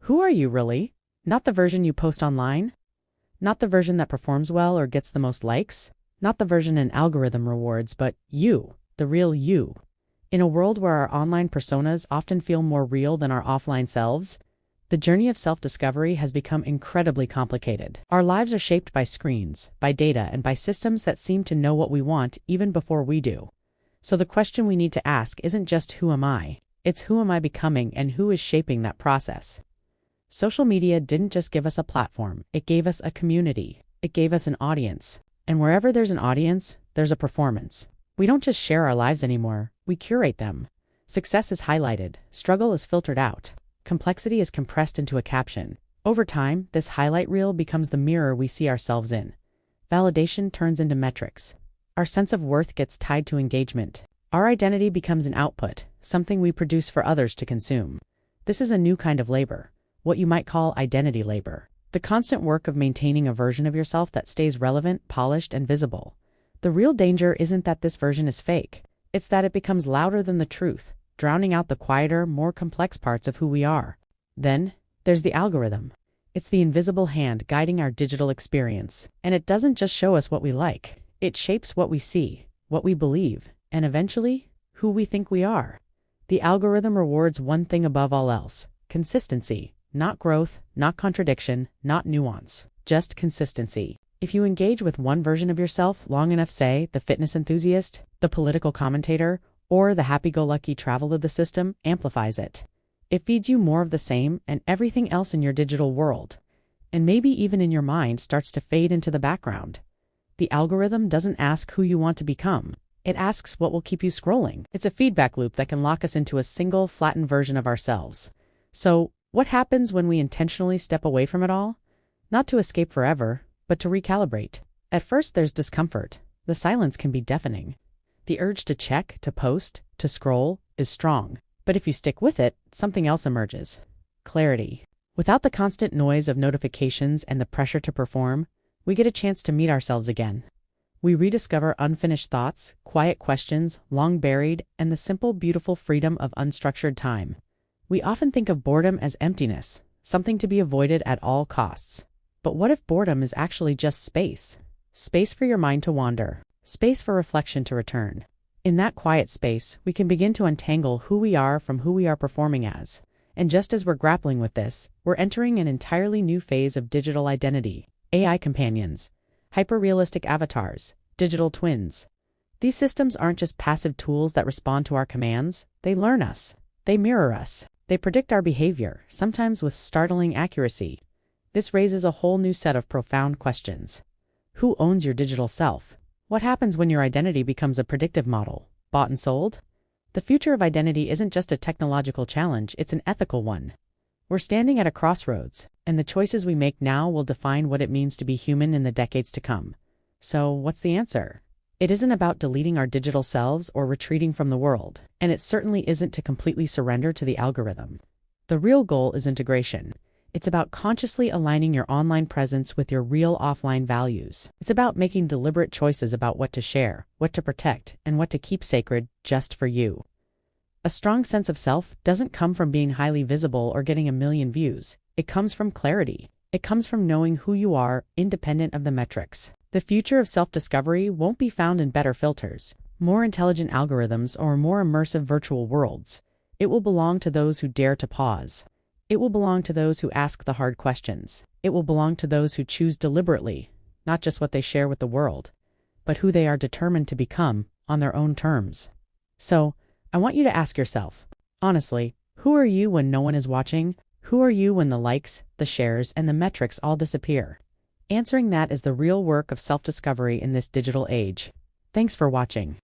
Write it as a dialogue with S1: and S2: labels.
S1: Who are you really? Not the version you post online? Not the version that performs well or gets the most likes? Not the version an algorithm rewards, but you, the real you. In a world where our online personas often feel more real than our offline selves, the journey of self-discovery has become incredibly complicated. Our lives are shaped by screens, by data, and by systems that seem to know what we want even before we do. So the question we need to ask isn't just who am I? It's who am I becoming and who is shaping that process? Social media didn't just give us a platform, it gave us a community. It gave us an audience. And wherever there's an audience, there's a performance. We don't just share our lives anymore, we curate them. Success is highlighted, struggle is filtered out, complexity is compressed into a caption. Over time, this highlight reel becomes the mirror we see ourselves in. Validation turns into metrics. Our sense of worth gets tied to engagement. Our identity becomes an output, something we produce for others to consume. This is a new kind of labor, what you might call identity labor. The constant work of maintaining a version of yourself that stays relevant, polished, and visible. The real danger isn't that this version is fake. It's that it becomes louder than the truth, drowning out the quieter, more complex parts of who we are. Then, there's the algorithm. It's the invisible hand guiding our digital experience. And it doesn't just show us what we like. It shapes what we see, what we believe, and eventually, who we think we are. The algorithm rewards one thing above all else: consistency. Not growth, not contradiction, not nuance, just consistency. If you engage with one version of yourself long enough, say, the fitness enthusiast, the political commentator, or the happy-go-lucky travel of the system amplifies it. It feeds you more of the same, and everything else in your digital world, and maybe even in your mind, starts to fade into the background. The algorithm doesn't ask who you want to become. It asks what will keep you scrolling. It's a feedback loop that can lock us into a single, flattened version of ourselves. So, what happens when we intentionally step away from it all? Not to escape forever, but to recalibrate. At first, there's discomfort. The silence can be deafening. The urge to check, to post, to scroll is strong. But if you stick with it, something else emerges. Clarity. Without the constant noise of notifications and the pressure to perform, we get a chance to meet ourselves again. We rediscover unfinished thoughts, quiet questions, long buried, and the simple, beautiful freedom of unstructured time. We often think of boredom as emptiness, something to be avoided at all costs. But what if boredom is actually just space? Space for your mind to wander, space for reflection to return. In that quiet space, we can begin to untangle who we are from who we are performing as. And just as we're grappling with this, we're entering an entirely new phase of digital identity. AI companions, hyper-realistic avatars, digital twins. These systems aren't just passive tools that respond to our commands, they learn us, they mirror us. They predict our behavior, sometimes with startling accuracy. This raises a whole new set of profound questions. Who owns your digital self? What happens when your identity becomes a predictive model, bought and sold? The future of identity isn't just a technological challenge, it's an ethical one. We're standing at a crossroads, and the choices we make now will define what it means to be human in the decades to come. So, what's the answer? It isn't about deleting our digital selves or retreating from the world, and it certainly isn't to completely surrender to the algorithm. The real goal is integration. It's about consciously aligning your online presence with your real offline values. It's about making deliberate choices about what to share, what to protect, and what to keep sacred just for you. A strong sense of self doesn't come from being highly visible or getting a million views. It comes from clarity. It comes from knowing who you are, independent of the metrics. The future of self-discovery won't be found in better filters, more intelligent algorithms, or more immersive virtual worlds. It will belong to those who dare to pause. It will belong to those who ask the hard questions. It will belong to those who choose deliberately, not just what they share with the world, but who they are determined to become on their own terms. So, I want you to ask yourself, honestly, who are you when no one is watching? Who are you when the likes, the shares, and the metrics all disappear? Answering that is the real work of self-discovery in this digital age. Thanks for watching.